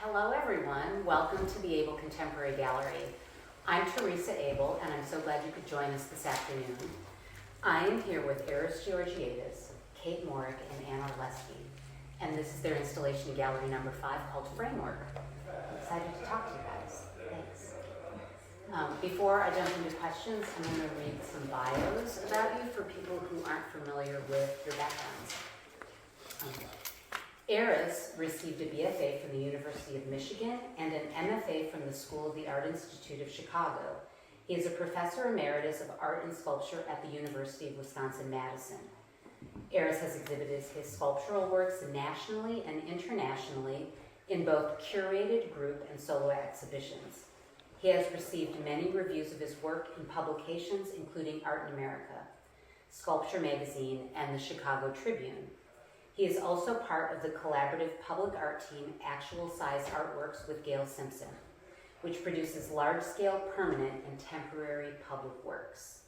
Hello everyone, welcome to the Able Contemporary Gallery. I'm Teresa Able and I'm so glad you could join us this afternoon. I am here with Aris, Georgiades, Kate Morrick, and Anna Orlowski, and this is their installation in gallery number 5 called Framework. I'm excited to talk to you guys. Thanks. Before I jump into questions, I'm going to read some bios about you for people who aren't familiar with your backgrounds. Aris received a BFA from the University of Michigan and an MFA from the School of the Art Institute of Chicago. He is a professor emeritus of art and sculpture at the University of Wisconsin-Madison. Aris has exhibited his sculptural works nationally and internationally in both curated group and solo exhibitions. He has received many reviews of his work in publications including Art in America, Sculpture Magazine, and the Chicago Tribune. He is also part of the collaborative public art team Actual Size Artworks with Gail Simpson, which produces large-scale, permanent, and temporary public works.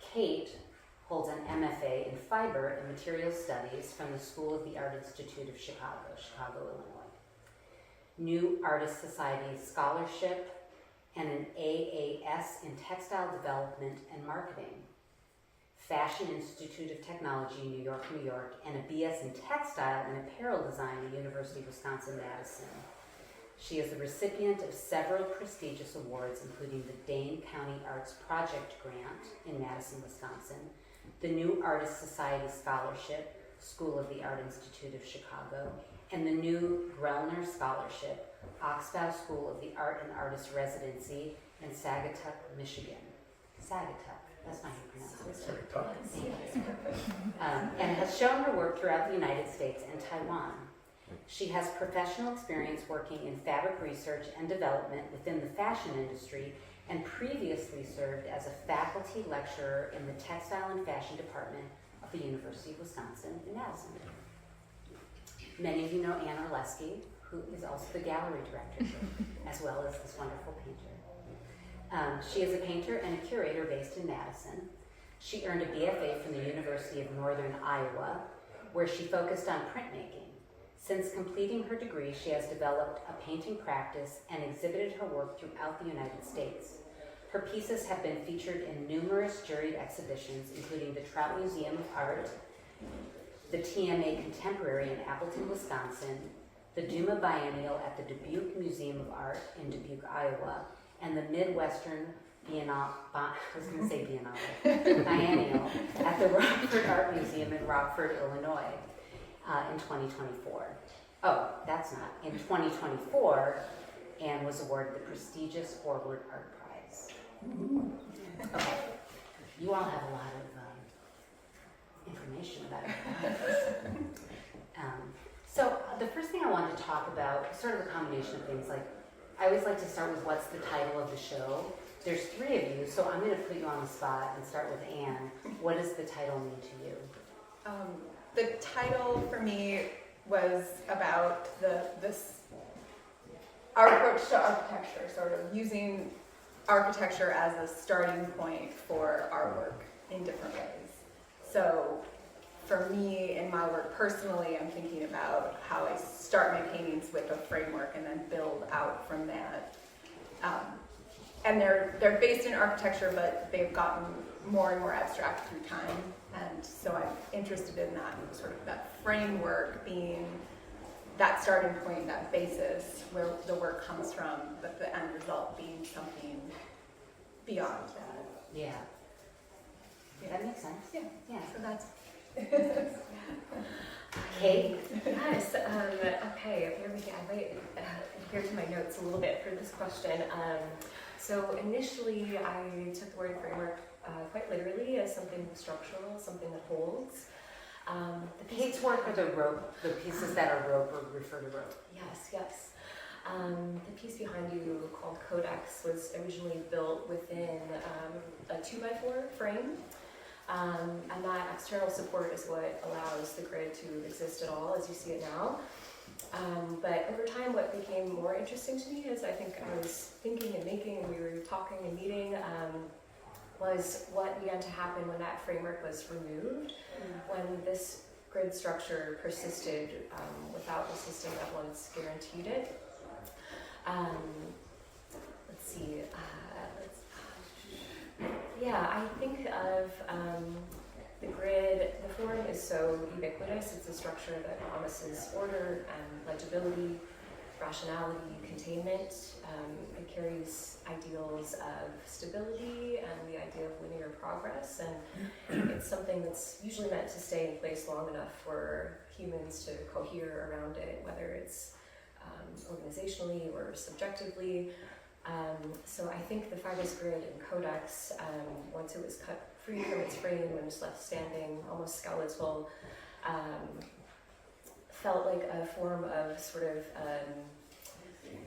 Kate holds an MFA in Fiber and Material Studies from the School of the Art Institute of Chicago, Illinois. New Artist Society Scholarship, and an AAS in Textile Development and Marketing. Fashion Institute of Technology, New York, and a BS in Textile and Apparel Design at the University of Wisconsin-Madison. She is the recipient of several prestigious awards, including the Dane County Arts Project Grant in Madison, Wisconsin, the New Artist Society Scholarship, School of the Art Institute of Chicago, and the New Grellner Scholarship, Oxbow School of the Art and Artist Residency in Saugatuck, Michigan. Saugatuck. That's not how you pronounce it. And has shown her work throughout the United States and Taiwan. She has professional experience working in fabric research and development within the fashion industry and previously served as a faculty lecturer in the Textile and Fashion Department of the University of Wisconsin in Madison. Many of you know Anna Orlowski, who is also the gallery director, as well as this wonderful painter. She is a painter and a curator based in Madison. She earned a BFA from the University of Northern Iowa, where she focused on printmaking. Since completing her degree, she has developed a painting practice and exhibited her work throughout the United States. Her pieces have been featured in numerous juried exhibitions, including the Trout Museum of Art, the TMA Contemporary in Appleton, Wisconsin, the Duma Biennial at the Dubuque Museum of Art in Dubuque, Iowa, and the Midwestern Biennial at the Rockford Art Museum in Rockford, Illinois in 2024. Oh, that's not. In 2024, Anne was awarded the prestigious Forward Art Prize. Okay, you all have a lot of information about it. So the first thing I wanted to talk about, sort of a combination of things, like I always like to start with what's the title of the show. There's 3 of you, so I'm going to put you on the spot and start with Anne. What does the title mean to you? The title for me was about our approach to architecture, sort of using architecture as a starting point for our work in different ways. So for me, in my work personally, I'm thinking about how I start my paintings with a framework and then build out from that. And they're based in architecture, but they've gotten more and more abstract through time. And so I'm interested in that, sort of that framework being that starting point, that basis where the work comes from, but the end result being something beyond that. Yeah. That makes sense. Yeah. So that's Kate? Yes, okay, here we go. I might adhere to my notes a little bit for this question. So initially I took the word framework quite literally as something structural, something that holds. Kate's work are the pieces that are rope or refer to rope. Yes. The piece behind you called Codex was originally built within a 2x4 frame. And that external support is what allows the grid to exist at all as you see it now. But over time, what became more interesting to me is I think I was thinking and making, and we were talking and meeting, was what began to happen when that framework was removed, when this grid structure persisted without the system that once guaranteed it. Let's see. I think of the grid. The form is so ubiquitous. It's a structure that promises order and legibility, rationality, containment. It carries ideals of stability and the idea of linear progress, and it's something that's usually meant to stay in place long enough for humans to cohere around it, whether it's organizationally or subjectively. So I think the fibrous grid in Codex, once it was cut free from its frame and was left standing, almost skeletal, felt like a form of sort of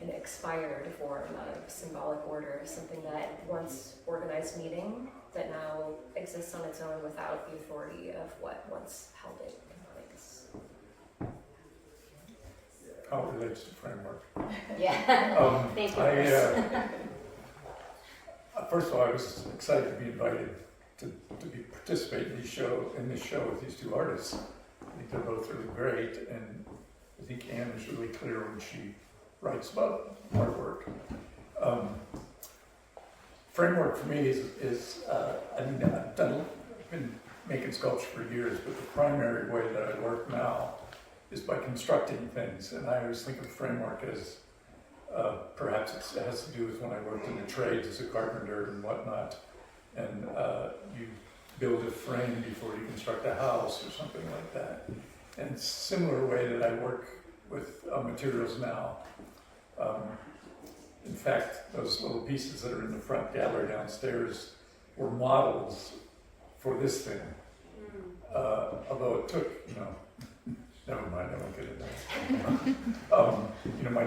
an expired form of symbolic order, something that once organized meaning that now exists on its own without the authority of what once held it in place. How it relates to framework. Yeah. Thank you. First of all, I was excited to be invited to participate in this show with these two artists. I think they're both really great, and I think Anne is really clear when she writes about artwork. Framework for me is I've been making sculpture for years, but the primary way that I work now is by constructing things, and I always think of framework as perhaps it has to do with when I worked in the trades as a carpenter and whatnot, and you build a frame before you construct a house or something like that. And similar way that I work with materials now. In fact, those little pieces that are in the front gallery downstairs were models for this thing. Although it took, never mind, I won't get into that. My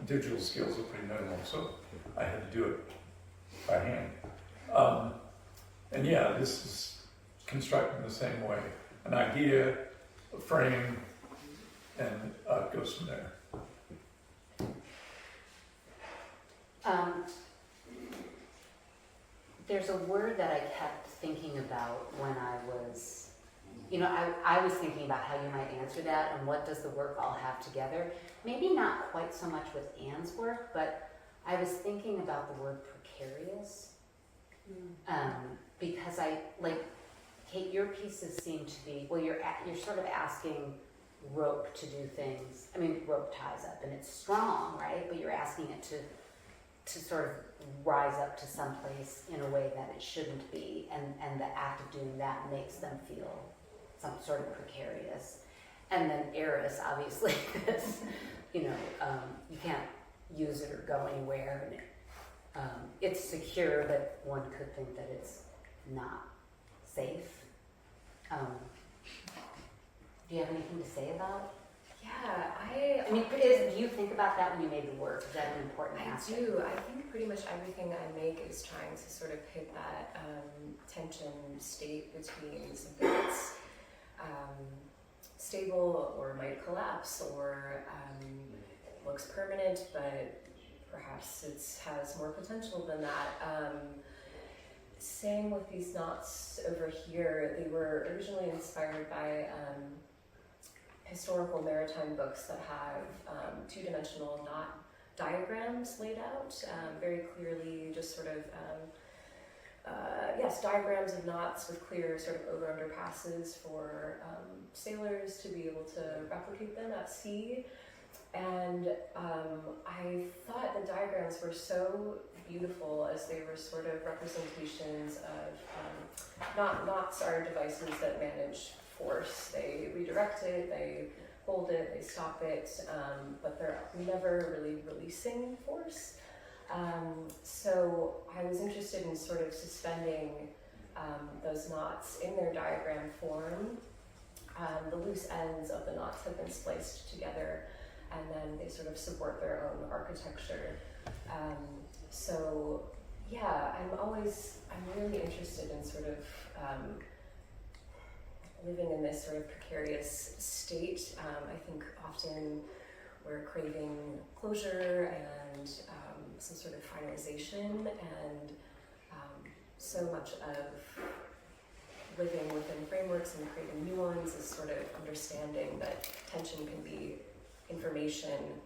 digital skills are pretty minimal, so I had to do it by hand. And yeah, this is constructed the same way. An idea, a frame, and it goes from there. There's a word that I kept thinking about when I was, I was thinking about how you might answer that and what does the work all have together. Maybe not quite so much with Anne's work, but I was thinking about the word precarious. Because Kate, your pieces seem to be, you're sort of asking rope to do things. I mean, rope ties up and it's strong, right? But you're asking it to sort of rise up to someplace in a way that it shouldn't be, and the act of doing that makes them feel some sort of precarious. And then Aris, obviously, this, you can't use it or go anywhere, and it's secure, but one could think that it's not safe. Do you have anything to say about? Yeah, I mean, do you think about that when you made the work? Is that an important aspect? I do. I think pretty much everything I make is trying to sort of hit that tension state between something that's stable or might collapse or looks permanent, but perhaps it has more potential than that. Same with these knots over here. They were originally inspired by historical maritime books that have two-dimensional knot diagrams laid out very clearly, just sort of, diagrams of knots with clear sort of over-under passes for sailors to be able to replicate them at sea. And I thought the diagrams were so beautiful as they were sort of representations of, knots are devices that manage force. They redirect it, they hold it, they stop it, but they're never really releasing force. So I was interested in sort of suspending those knots in their diagram form. The loose ends of the knots have been spliced together, and then they sort of support their own architecture. So yeah, I'm really interested in sort of living in this sort of precarious state. I think often we're craving closure and some sort of finalization, and so much of living within frameworks and creating new ones is sort of understanding that tension can be information.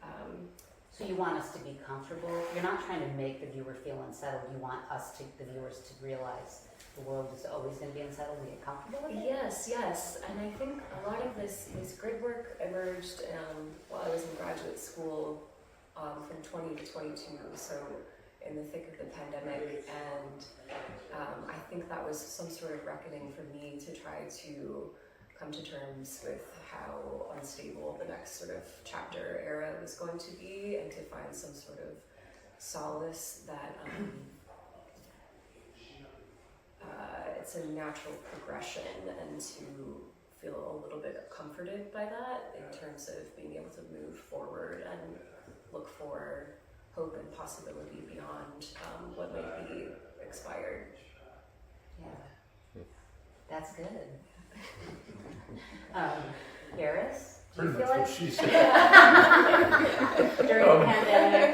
So you want us to be comfortable? You're not trying to make the viewer feel unsettled. You want the viewers to realize the world is always going to be unsettled and get comfortable with it? Yes. And I think a lot of this grid work emerged while I was in graduate school from 20 to 22, so in the thick of the pandemic. And I think that was some sort of reckoning for me to try to come to terms with how unstable the next sort of chapter era was going to be, and to find some sort of solace that it's a natural progression, and to feel a little bit comforted by that in terms of being able to move forward and look for hope and possibility beyond what might be expired. Yeah, that's good. Aris, do you Pretty feel much like what she said. during the pandemic?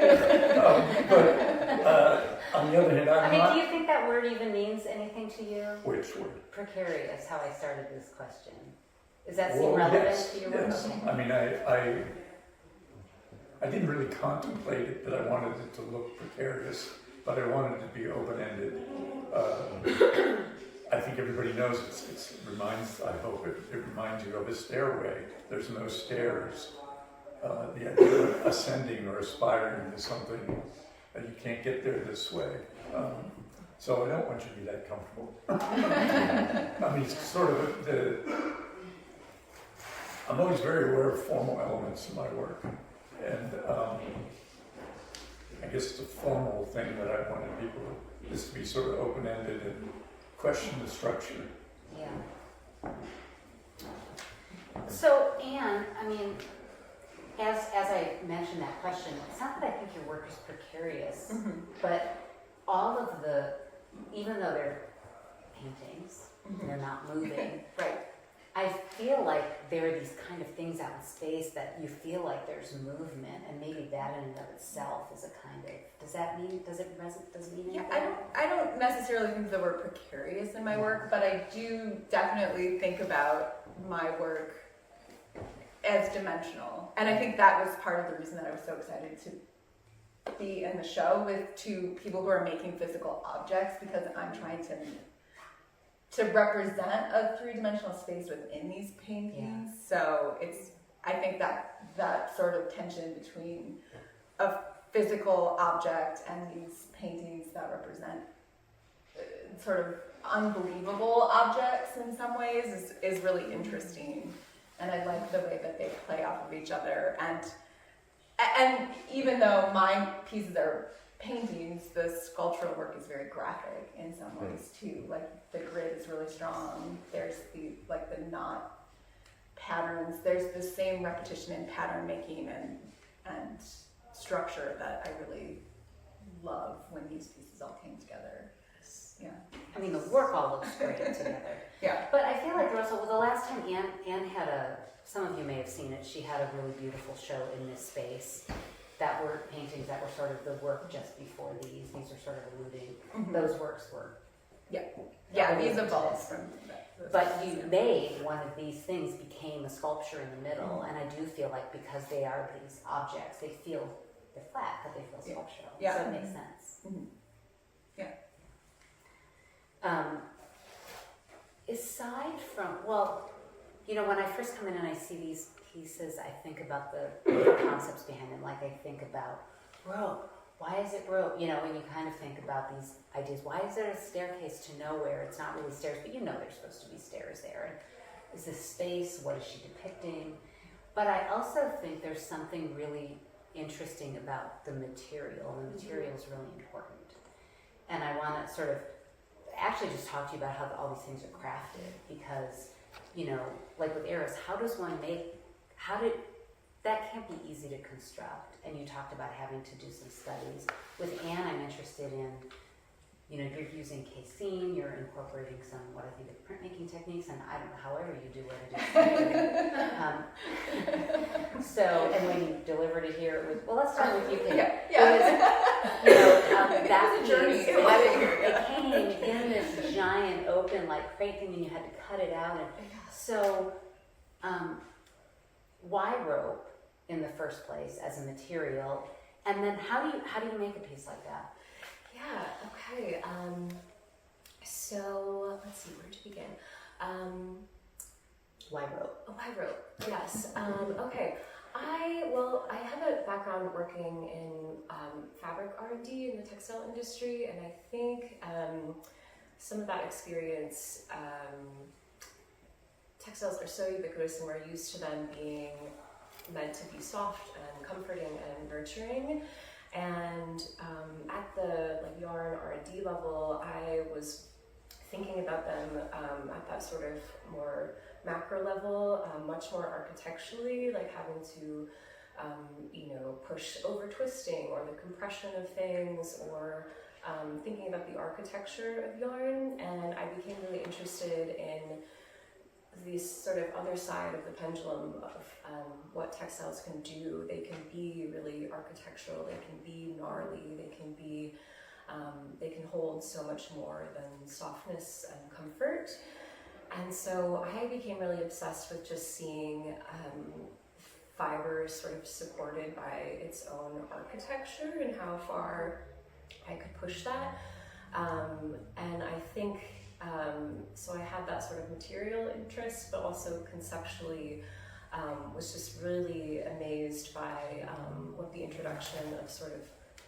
But on the other hand, I'm Do not. you think that word even means anything to you? Which word? Precarious, how I started this question. Does that seem Well, relevant yes, to your work? yes. Okay. I mean, I didn't really contemplate it, that I wanted it to look precarious, but I wanted it to be open-ended. I think everybody knows it reminds, I hope it reminds you of a stairway. There's no stairs. The idea of ascending or aspiring to something, that you can't get there this way. So I don't want you to be that comfortable. I mean, it's sort of I'm always very aware of formal elements in my work. And I guess it's a formal thing that I wanted people this to be sort of open-ended and question the structure. Yeah. So, Anne, I mean, as I mentioned that question, it's not that I think your work is precarious, but all of even though they're paintings, and they're not moving, Right. I feel like there are these kind of things out in space that you feel like there's movement, and maybe that in and of itself is a kind of, does it mean Yeah, anything? I don't necessarily think the word precarious in my work, but I do definitely think about my work as dimensional. And I think that was part of the reason that I was so excited to be in the show with two people who are making physical objects, because I'm trying to represent a three-dimensional space within these paintings. Yeah. So I think that sort of tension between a physical object and these paintings that represent sort of unbelievable objects in some ways is really interesting. And I like the way that they play off of each other. And even though my pieces are paintings, the sculptural work is very graphic in some ways too. Like the grid is really strong. There's the knot patterns. There's the same repetition in pattern making and structure that I really love when these pieces all came together. Yeah. I mean, the work all looks great together. Yeah. But I feel like Russell, the last time Anne had some of you may have seen it, she had a really beautiful show in this space that were paintings that were sort of the work just before these. These are sort of alluding. Mm-hmm. Those works were. Yeah, these evolved from that. But you made one of these things became a sculpture in the middle, and I do feel like because they are these objects, they're flat, but they feel sculptural. Yeah. So it makes sense. Mm-hmm. Yeah. Aside from, when I first come in and I see these pieces, I think about the concepts behind them. Like I think about rope. Why is it rope? And you kind of think about these ideas. Why is there a staircase to nowhere? It's not really stairs, but there's supposed to be stairs there. And is this space? What is she depicting? But I also think there's something really interesting about the material. The material is really important. And I want to sort of actually just talk to you about how all these things are crafted, because, like with Aris, that can't be easy to construct. And you talked about having to do some studies. With Anne, I'm interested in, you're using casein, you're incorporating some, what I think of printmaking techniques, and I don't know, however you do what it is. And when you delivered it here, it was, let's start with you, Kate. Yeah. That journey. it came in this giant an open like crate thing and you had to cut it out. And so, why rope in the first place as a material? And then how do you make a piece like that? Yeah, okay. So let's see, where to begin? Why rope? Why rope? Yes. Okay. I have a background working in fabric R&D in the textile industry, and I think some of that experience, textiles are so ubiquitous and we're used to them being meant to be soft and comforting and nurturing. And at the yarn R&D level, I was thinking about them at that sort of more macro level, much more architecturally, like having to push over twisting or the compression of things, or thinking about the architecture of yarn. And I became really interested in this sort of other side of the pendulum of what textiles can do. They can be really architectural, they can be gnarly, they can hold so much more than softness and comfort. And so I became really obsessed with just seeing fiber sort of supported by its own architecture and how far I could push that. And I think, so I had that sort of material interest, but also conceptually was just really amazed by what the introduction of sort of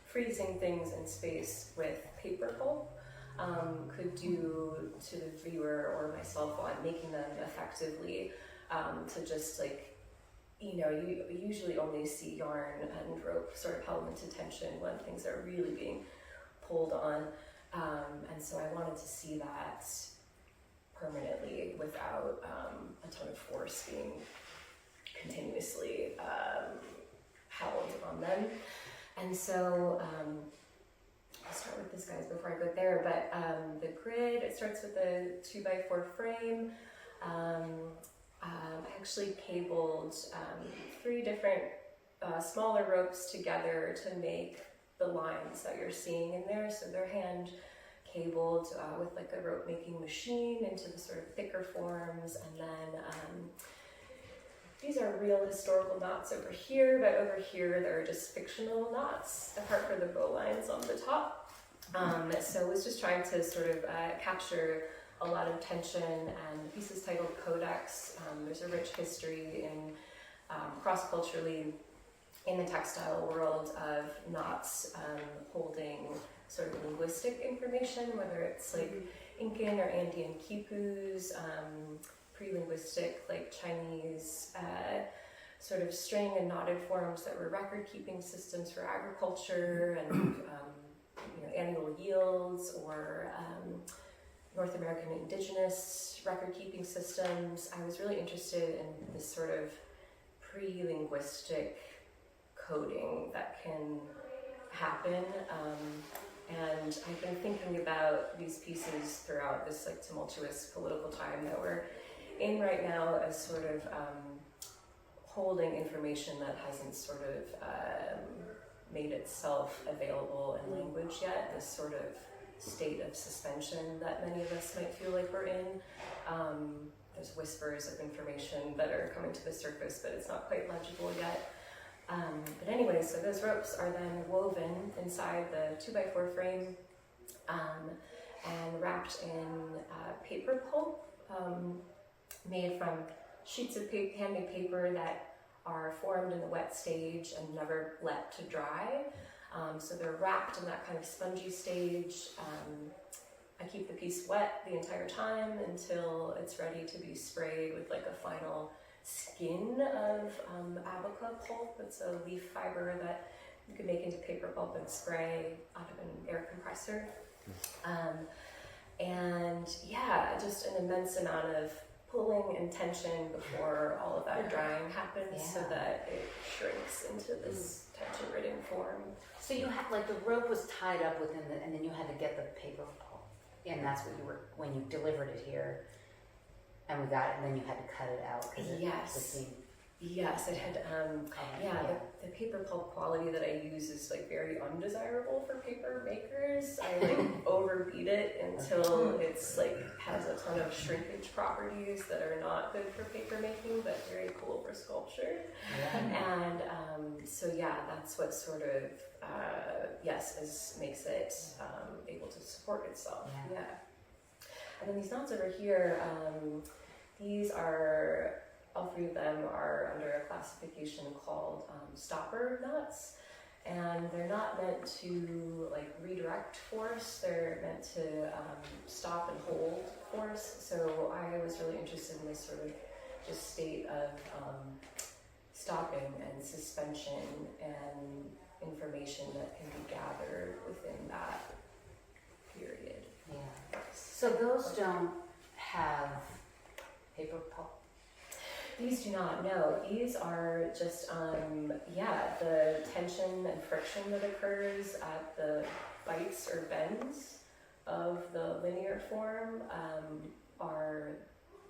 freezing things in space with paper pulp could do to the viewer or myself on making them effectively, to just you usually only see yarn and rope sort of held into tension when things are really being pulled on, and so I wanted to see that permanently without a ton of force being continuously held on them. And so I'll start with this, guys, before I go there, but the grid, it starts with a 2x4 frame. I actually cabled 3 different smaller ropes together to make the lines that you're seeing in there. So they're hand cabled with a rope making machine into the sort of thicker forms, and then these are real historical knots over here, but over here there are just fictional knots, apart from the bow lines on the top. So I was just trying to sort of capture a lot of tension, and the piece is titled Codex. There's a rich history in cross-culturally in the textile world of knots holding sort of linguistic information, whether it's Incan or Andean quipus, pre-linguistic Chinese sort of string and knotted forms that were record-keeping systems for agriculture and annual yields, or North American indigenous record-keeping systems. I was really interested in this sort of pre-linguistic coding that can happen, and I've been thinking about these pieces throughout this tumultuous political time that we're in right now as sort of holding information that hasn't sort of made itself available in language yet, this sort of state of suspension that many of us might feel like we're in. There's whispers of information that are coming to the surface, but it's not quite legible yet. But anyway, so those ropes are then woven inside the 2x4 frame and wrapped in paper pulp made from sheets of handmade paper that are formed in the wet stage and never let to dry. So they're wrapped in that kind of spongy stage. I keep the piece wet the entire time until it's ready to be sprayed with a final skin of abaca pulp. It's a leaf fiber that you can make into paper pulp and spray out of an air compressor. And yeah, just an immense amount of pulling and tension before all of that drying happens, so that it shrinks into this tension-ridden form. So you had the rope was tied up within and then you had to get the paper pulp, and that's what you were when you delivered it here, and we got it, and then you had to cut it out because Yes, it had. The paper pulp quality that I use is very undesirable for paper makers. I overbeat it until it's like has a ton of shrinkage properties that are not good for paper making, but very cool for sculpture. And so yeah, that's what sort of makes it able to support itself. Yeah. And then these knots over here, these are, all three of them are under a classification called stopper knots. And they're not meant to like redirect force, they're meant to stop and hold force. So I was really interested in this sort of just state of stopping and suspension and information that can be gathered within that period. Yeah. So those don't have paper pulp? These do not, no. These are just, the tension and friction that occurs at the bites or bends of the linear form are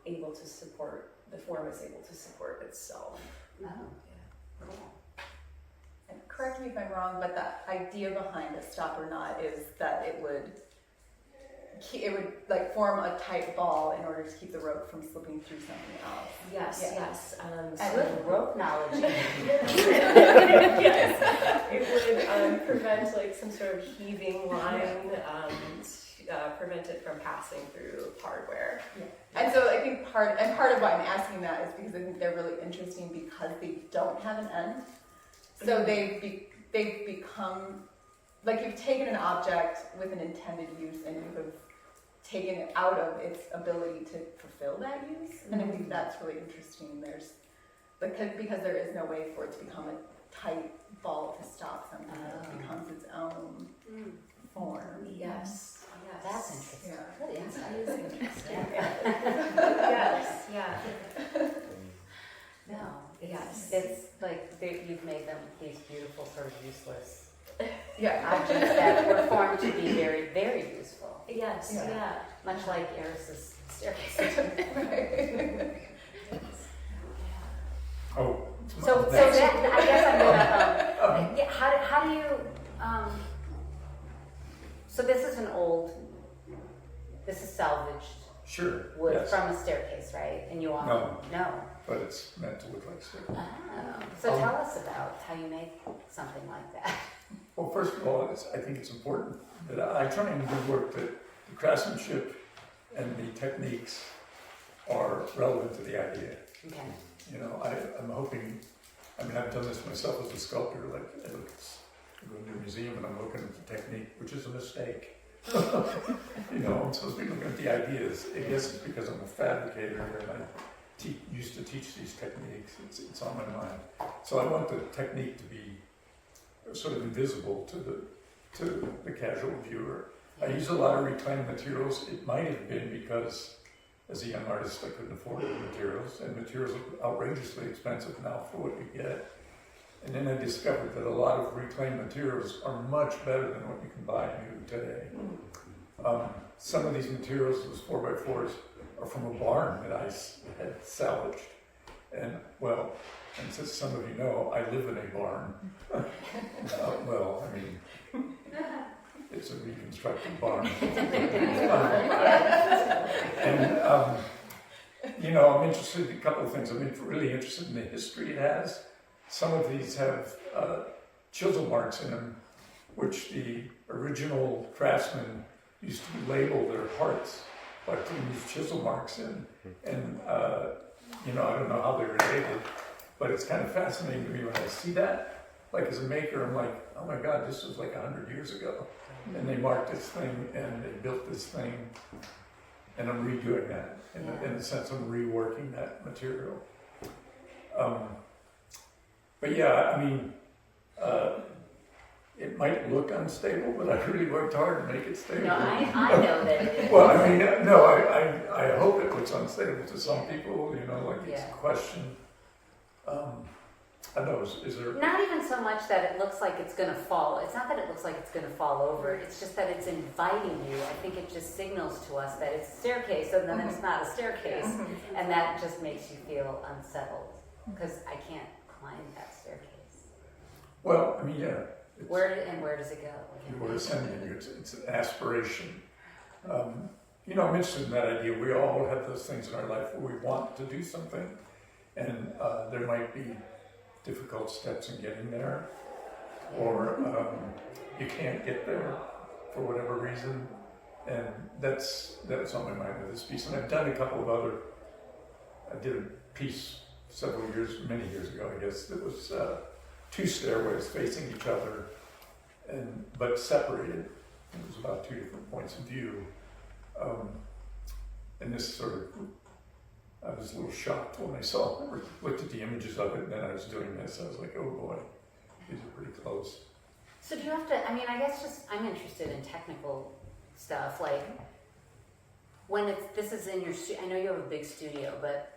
able to support, the form is able to support itself. Oh, Yeah. cool. And correct me if I'm wrong, but the idea behind a stopper knot is that it would like form a tight ball in order to keep the rope from slipping through something else. Yes, Yeah. yes. Good rope knowledge. Yes, it would prevent like some sort of heaving line, prevent it from passing through hardware. Yeah. And so I think part of why I'm asking that is because I think they're really interesting because they don't have an end. So they've become, like you've taken an object with an intended use and you have taken it out of its ability to fulfill that use. And I think that's really interesting. There's because there is no way for it to become a tight ball to stop something. It becomes its own form. Yes, yes. That's interesting. Yeah. Good insight. That is interesting. Yes. Yes, yeah. No. Yes. It's like you've made them these beautiful sort of useless Yeah. objects that were formed to be very, very useful. Yes, Yeah. yeah. Much like Aris's staircase. Oh. So that, I guess I'm gonna, how do you, so this is this is salvaged Sure, wood yes, from a staircase, right? And you often, no. but it's meant to look like stick. Oh, so tell us about how you make something like that. Well, first of all, I think it's important that I try and do work that the craftsmanship and the techniques are relevant to the idea. Okay. You know, I'm hoping, I've done this myself as a sculptor, like I go into a museum and I'm looking at the technique, which is a mistake. You know, I'm supposed to be looking at the ideas. I guess it's because I'm a fabricator and I used to teach these techniques. It's on my mind. So I want the technique to be sort of invisible to the casual viewer. I use a lot of reclaimed materials. It might have been because as a young artist I couldn't afford the materials, and materials are outrageously expensive now for what you get. And then I discovered that a lot of reclaimed materials are much better than what you can buy new today. Some of these materials, those 4x4s, are from a barn that I had salvaged. And since some of you know, I live in a barn. It's a reconstructed barn. And, I'm interested in a couple of things. I'm really interested in the history it has. Some of these have chisel marks in them, which the original craftsmen used to label their parts by putting these chisel marks in. And, I don't know how they're related, but it's kind of fascinating to me when I see that. Like as a maker, I'm like, oh my God, this was like 100 years ago. And they marked this thing and they built this thing. And I'm redoing that. In a sense, I'm reworking that material. It might look unstable, but I really worked hard to make it stable. No, I know that it is. Well, I hope it looks unstable to some people, it's a question. I don't know, is there... Not even so much that it looks like it's going to fall. It's not that it looks like it's going to fall over. It's just that it's inviting you. I think it just signals to us that it's a staircase and then it's not a staircase. And that just makes you feel unsettled because I can't climb that staircase. Well, Where does it go? You're ascending. It's an aspiration. You know, I'm interested in that idea. We all have those things in our life where we want to do something, and there might be difficult steps in getting there, or you can't get there for whatever reason, and that's on my mind with this piece. And I've done a couple of other. I did a piece many years ago, I guess, that was 2 stairways facing each other, but separated. It was about 2 different points of view. And this sort of, I was a little shocked when I looked at the images of it, and then I was doing this. I was like, oh boy, these are pretty close. So do you have to, I mean, I guess I'm interested in technical stuff, like, when this is in your, I know you have a big studio, but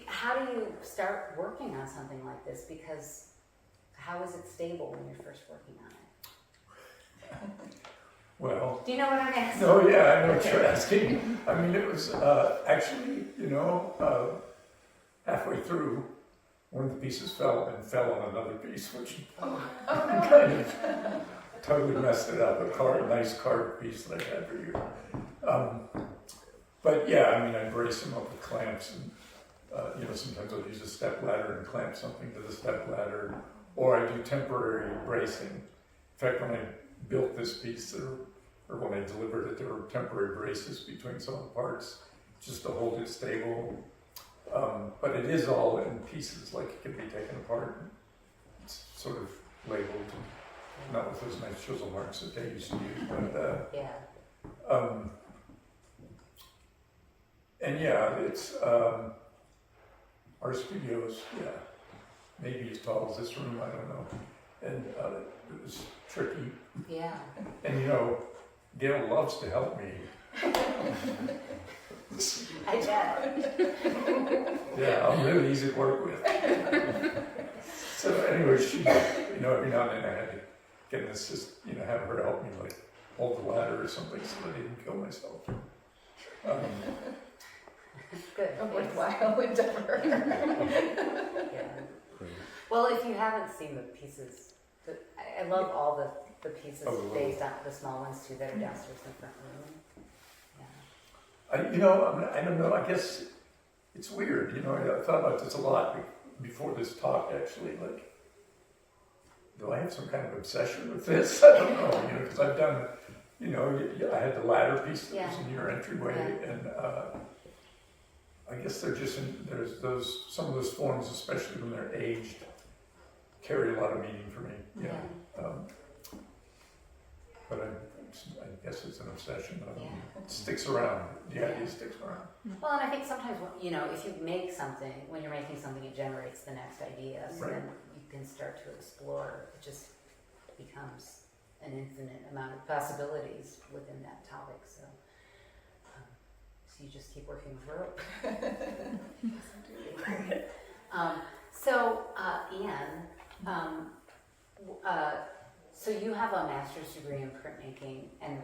how do you start working on something like this? Because how is it stable when you're first working on it? Well, do you know what I'm asking? No, yeah, I know what you're asking. I mean, it was actually, halfway through, one of the pieces fell on another piece, which kind of totally messed it up. A nice carved piece that I had for you. But yeah, I mean, I brace them up with clamps, and sometimes I'll use a step ladder and clamp something to the step ladder, or I do temporary bracing. In fact, when I built this piece, or when I delivered it, there were temporary braces between some of the parts just to hold it stable. But it is all in pieces, like it can be taken apart. It's sort of labeled, not with those nice chisel marks that they used to use, but and yeah, it's our studio's maybe as tall as this room, I don't know, and it was tricky. Yeah. And Gail loves to help me. I bet. Yeah, I'm really easy to work with. So anyway, she, every now and then I had to get an assist, have her help me, like, hold the ladder or something so that I didn't kill myself. Good. A worthwhile endeavor. Yeah. Well, if you haven't seen the pieces, I love all the pieces based on the small ones too that are downstairs in the front room. I don't know, I guess it's weird, I thought about this a lot before this talk, actually, like, do I have some kind of obsession with this? I don't know, because I've done, I had the ladder piece that was in your entryway, and I guess there's some of those forms, especially when they're aged, carry a lot of meaning for me, but I guess it's an obsession. It sticks around. The idea sticks around. Well, and I think sometimes, if you make something, when you're making something, it generates the next idea. So then you can start to explore. It just becomes an infinite amount of possibilities within that topic. So you just keep working with rope. Ian, so you have a master's degree in printmaking and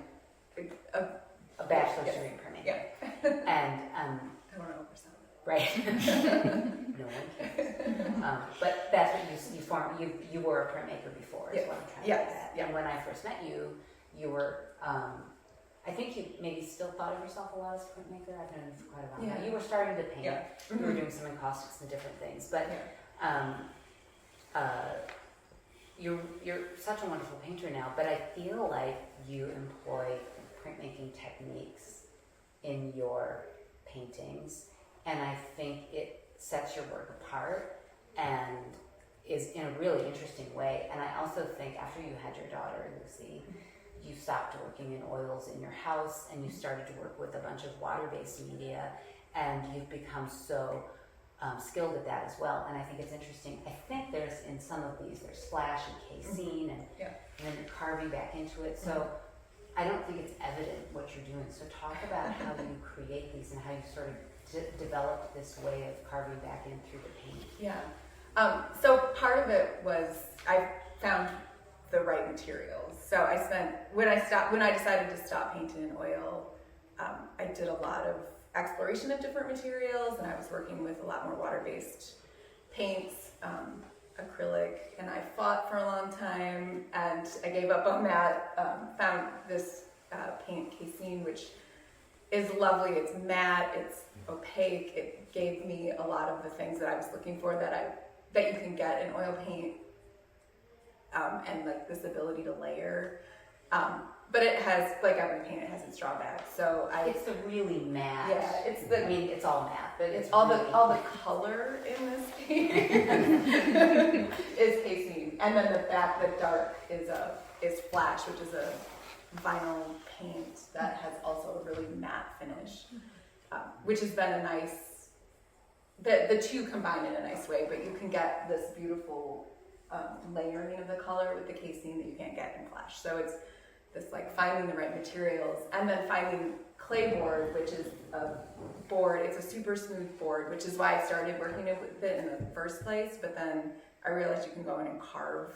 a bachelor's degree in printmaking. Yeah. And I want to oversell it. right. No one cares. But that's what you were a printmaker before, is what I'm trying to get at. Yeah. And when I first met you, you were I think you maybe still thought of yourself a lot as a printmaker. I've known you for quite a while now. You were starting to paint. Yeah. You were doing some encaustics and different things. But you're such a wonderful painter now, but I feel like you employ printmaking techniques in your paintings, and I think it sets your work apart and is in a really interesting way. And I also think after you had your daughter, Lucy, you stopped working in oils in your house and you started to work with a bunch of water-based media, and you've become so skilled at that as well. And I think it's interesting. I think there's in some of these, there's splash and casein and then carving back into it. So I don't think it's evident what you're doing. So talk about how you create these and how you sort of developed this way of carving back in through the paint. Yeah. So part of it was I found the right materials. So when I decided to stop painting in oil, I did a lot of exploration of different materials, and I was working with a lot more water-based paints. acrylic, and I fought for a long time, and I gave up on that. Found this paint casein, which is lovely. It's matte, it's opaque. It gave me a lot of the things that I was looking for that you can get in oil paint, and like this ability to layer. But it has, like every paint, it has its drawbacks. So It's the really matte. yeah, it's the I mean, it's all matte, but it's it's all really the color in this paint is casein, and then the back, the dark is flash, which is a vinyl paint that has also a really matte finish, which has been a nice. The two combine in a nice way, but you can get this beautiful layering of the color with the casein that you can't get in flash. So it's this like finding the right materials, and then finding clay board, which is a board. It's a super smooth board, which is why I started working with it in the first place. But then I realized you can go in and carve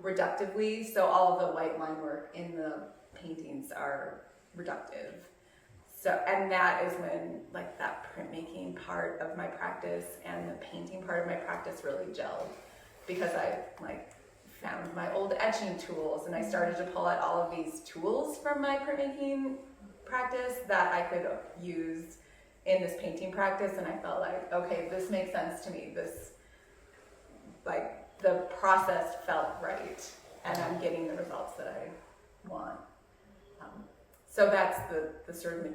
reductively, so all of the white line work in the paintings are reductive. So, and that is when like that printmaking part of my practice and the painting part of my practice really gelled, because I like found my old etching tools, and I started to pull out all of these tools from my printmaking practice that I could use in this painting practice, and I felt like, okay, this makes sense to me. This, like, the process felt right, and I'm getting the results that I want. So that's the sort of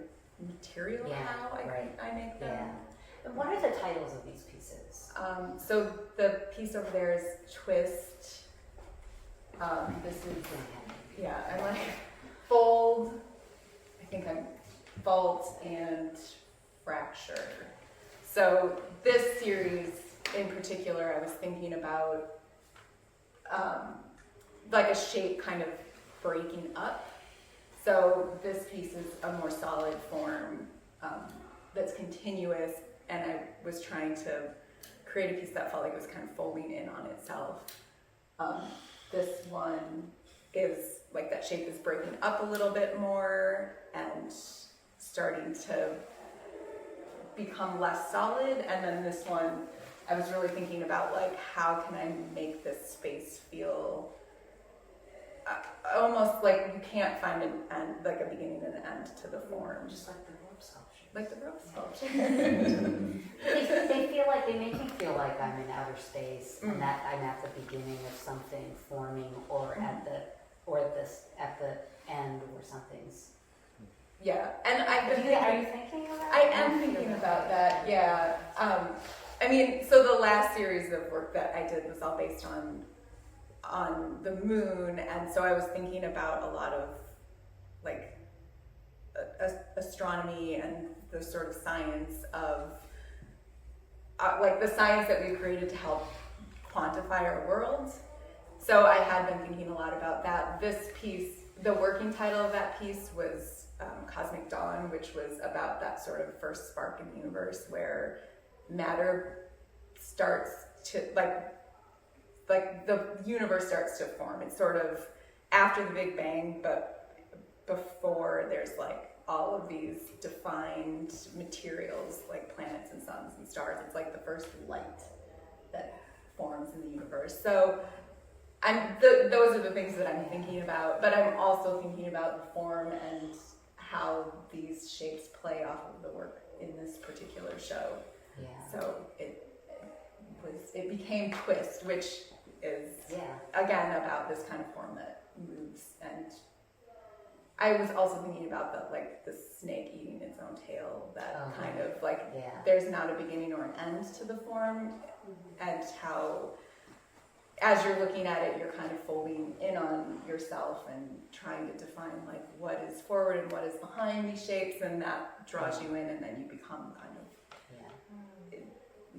material how I make them. Yeah. And what are the titles of these pieces? So the piece over there is Twist. This is, yeah, I'm like Fold, I think I'm Vault, and Fracture. So this series in particular, I was thinking about like a shape kind of breaking up. So this piece is a more solid form that's continuous, and I was trying to create a piece that felt like it was kind of folding in on itself. This one is like that shape is breaking up a little bit more and starting to become less solid. And then this one, I was really thinking about like, how can I make this space feel almost like you can't find an end, like a beginning and an end to the form. Just like the rope sculpture. Like the rope sculpture. They feel like, they make me feel like I'm in outer space, and that I'm at the beginning of something forming, or at the end where something's. Yeah, and I've been thinking. Are you thinking about? I am thinking about that. Yeah. I mean, so the last series of work that I did was all based on the moon, and so I was thinking about a lot of like astronomy and the sort of science of like the science that we've created to help quantify our world. So I had been thinking a lot about that. This piece, the working title of that piece was Cosmic Dawn, which was about that sort of first spark in the universe where matter starts to like the universe starts to form. It's sort of after the Big Bang, but before there's like all of these defined materials like planets and suns and stars. It's like the first light that forms in the universe. So those are the things that I'm thinking about, but I'm also thinking about the form and how these shapes play off of the work in this particular show. Yeah. So it became Twist, which is again about this kind of form that moves. And I was also thinking about the snake eating its own tail, that kind of like there's not a beginning or an end to the form, and how as you're looking at it, you're kind of folding in on yourself and trying to define like what is forward and what is behind these shapes, and that draws you in, and then you become kind of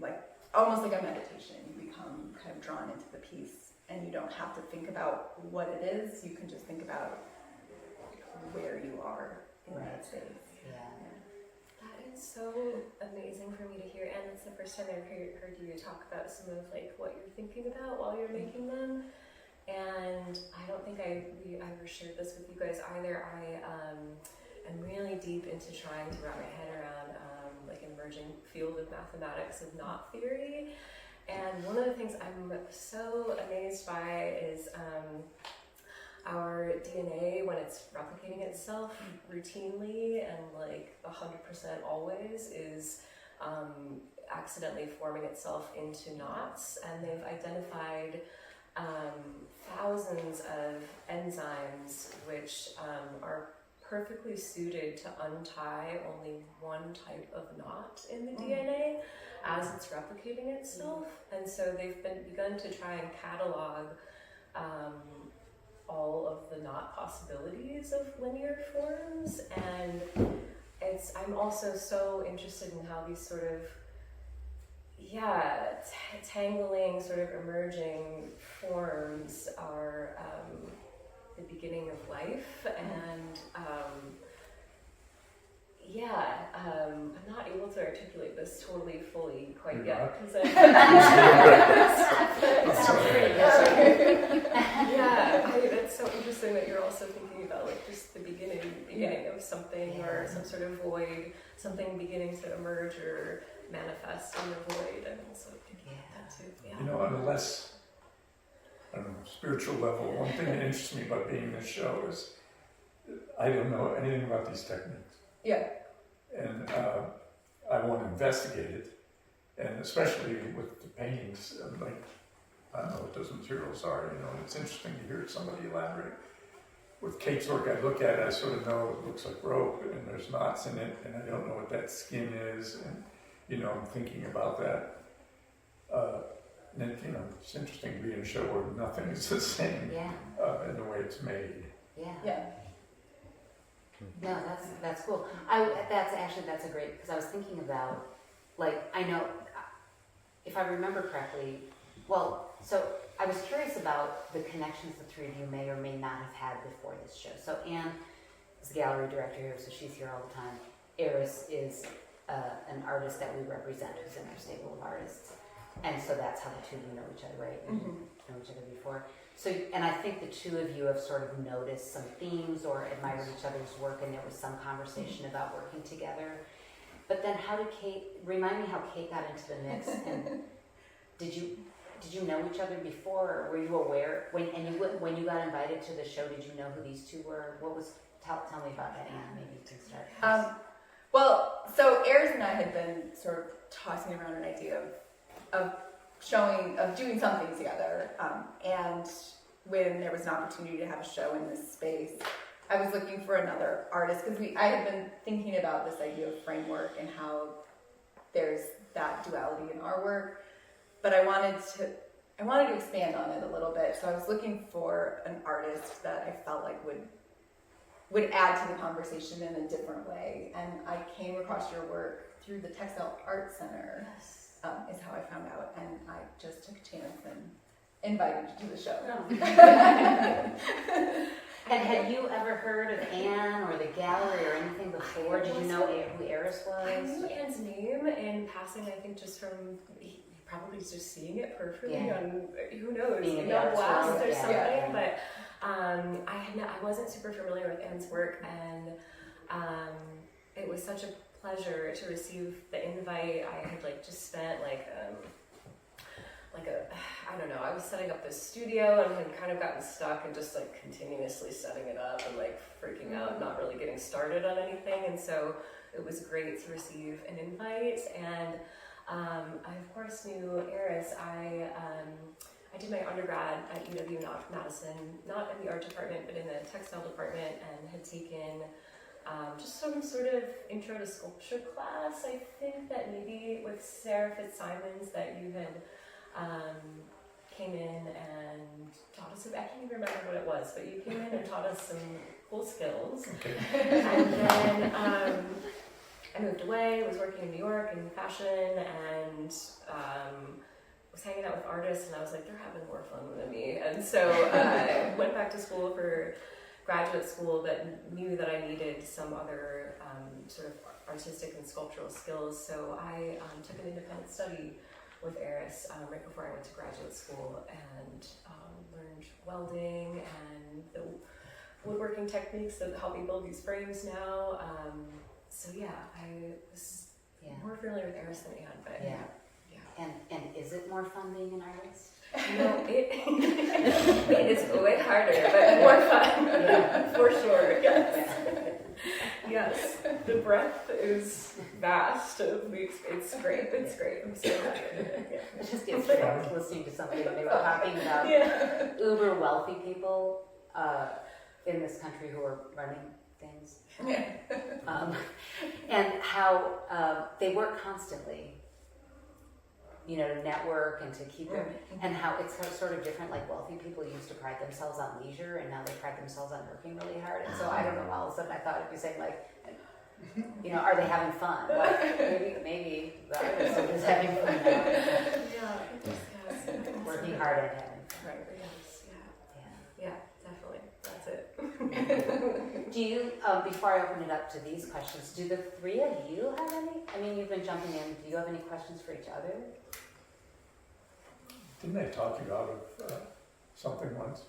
like almost like a meditation. You become kind of drawn into the piece, and you don't have to think about what it is. You can just think about where you are in that space. That is so amazing for me to hear, and it's the first time I've heard you talk about some of like what you're thinking about while you're making them. And I don't think we ever shared this with you guys either. I am really deep into trying to wrap my head around like emerging field of mathematics of knot theory. And one of the things I'm so amazed by is our DNA, when it's replicating itself routinely and like 100% always, is accidentally forming itself into knots. And they've identified thousands of enzymes which are perfectly suited to untie only one type of knot in the DNA as it's replicating itself. And so they've begun to try and catalog all of the knot possibilities of linear forms. And I'm also so interested in how these sort of tangling, sort of emerging forms are the beginning of life. And I'm not able to articulate this totally fully quite yet, because it's so interesting that you're also thinking about like just the beginning of something, or some sort of void, something beginning to emerge or manifest in the void. And also thinking about that too. You know, on a less spiritual level, one thing that interests me about being in this show is I don't know anything about these techniques. Yeah. And I want to investigate it, and especially with the paintings, like, I don't know what those materials are, you know, and it's interesting to hear somebody elaborate. With Kate's work, I look at it, I sort of know it looks like rope, and there's knots in it, and I don't know what that skin is, and, you know, I'm thinking about that. And, you know, it's interesting to be in a show where nothing is the same in the way it's made. Yeah. No, that's cool. That's a great, because I was thinking about, like, I know, if I remember correctly, so I was curious about the connections the three of you may or may not have had before this show. So Anne is the gallery director here, so she's here all the time. Aris is an artist that we represent, who's in our stable of artists. And so that's how the two of you know each other, right? And know each other before. So, and I think the two of you have sort of noticed some themes or admired each other's work, and there was some conversation about working together. But then remind me how Kate got into the mix, and did you know each other before, or were you aware, when you got invited to the show, did you know who these two were? Tell me about that, Anne, maybe you can start. So Aris and I had been sort of tossing around an idea of doing something together, and when there was an opportunity to have a show in this space, I was looking for another artist, because I had been thinking about this idea of framework and how there's that duality in our work, but I wanted to expand on it a little bit. So I was looking for an artist that I felt like would add to the conversation in a different way, and I came across your work through the Textile Art Center. Yes. Is how I found out, and I just took a chance and invited you to the show. And had you ever heard of Anne or the gallery or anything before? Did you know who Aris was? I knew Anne's name in passing, I think just from probably just seeing it peripherally on, who knows, blast or something, but I wasn't super familiar with Anne's work, and it was such a pleasure to receive the invite. I had just spent I don't know, I was setting up this studio and had kind of gotten stuck and just continuously setting it up and freaking out, not really getting started on anything. And so it was great to receive an invite. And I of course knew Aris. I did my undergrad at UW-Madison, not in the art department, but in the textile department, and had taken just some sort of intro to sculpture class. I think that maybe with Sarah Fitzsimons that you had came in and taught us, I can't even remember what it was, but you came in and taught us some cool skills. Okay. And then I moved away, was working in New York in fashion, and was hanging out with artists, and I was like, they're having more fun than me. And so I went back to school for graduate school, but knew that I needed some other sort of artistic and sculptural skills. So I took an independent study with Aris right before I went to graduate school, and learned welding and the woodworking techniques that help me build these frames now. So yeah, I was more familiar with Aris than Anne, but And is it more fun being an artist? No, it is way harder, but more fun, for sure. Yes, yes. The breadth is vast. It's great. It's great. I'm so happy. Yeah. Just yesterday I was listening to something and they were talking about uber wealthy people in this country who are running things. And how they work constantly, you know, to network and to keep their, and how it's sort of different. Like wealthy people used to pride themselves on leisure, and now they pride themselves on working really hard. And so I don't know. All of a sudden, I thought it'd be saying like, you know, are they having fun? Like maybe the artist are just having fun now. Yes. Working hard at having fun. Right. Yes. Yeah. Definitely. That's it. Do you, before I open it up to these questions, do the three of you have any? I mean, you've been jumping in. Do you have any questions for each other? Didn't they talk you out of something once?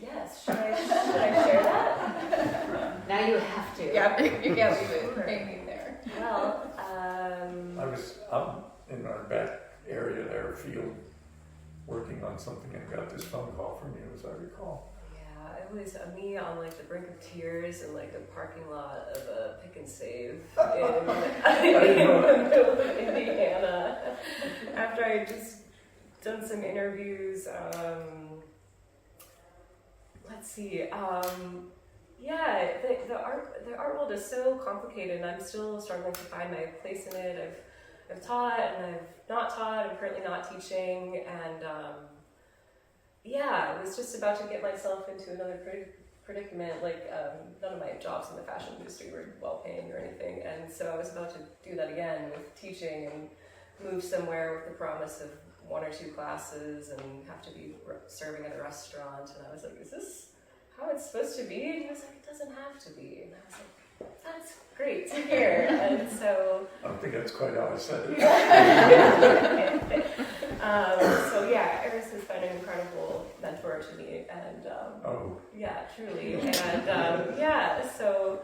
Yes. Should I share that? Now you have to. Yeah, you can't leave it hanging there. Well, I was out in our back area there, field, working on something and got this phone call from you, as I recall. yeah, it was me on like the brink of tears in like a parking lot of a pick and save in the middle of Indiana. After I had just done some interviews, let's see. Yeah, the art world is so complicated, and I'm still struggling to find my place in it. I've taught and I've not taught. I'm currently not teaching, and yeah, I was just about to get myself into another predicament. Like none of my jobs in the fashion industry were well paying or anything, and so I was about to do that again with teaching and move somewhere with the promise of 1 or 2 classes and have to be serving at a restaurant. And I was like, is this how it's supposed to be? And he was like, it doesn't have to be. And I was like, that's great to hear. And so I don't think that's quite how I said it. so yeah, Aris has been an incredible mentor to me, and yeah, truly. And yeah, so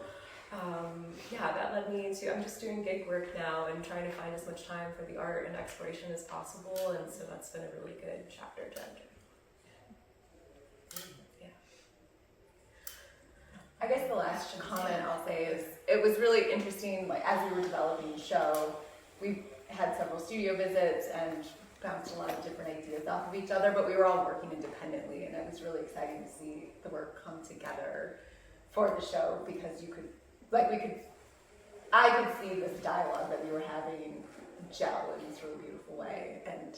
yeah, that led me to, I'm just doing gig work now and trying to find as much time for the art and exploration as possible, and so that's been a really good chapter to enter. I guess the last comment I'll say is it was really interesting, like as we were developing the show, we had several studio visits and bounced a lot of different ideas off of each other, but we were all working independently, and it was really exciting to see the work come together for the show, because you could, like I could see this dialogue that we were having gel in this really beautiful way, and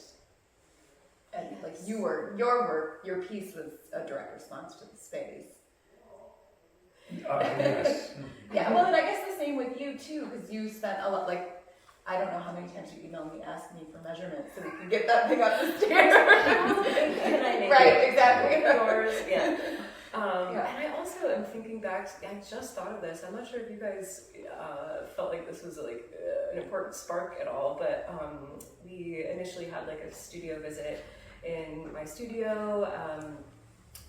like your work, your piece was a direct response to the space. Yes. Yeah, well, and I guess the same with you too, because you spent a lot, like, I don't know how many times you emailed me asking me for measurements so we could get that thing up the stairs. Can I make right, it? exactly. Yours, yeah. Yeah. And I also am thinking back, I just thought of this, I'm not sure if you guys felt like this was like an important spark at all, but we initially had like a studio visit in my studio,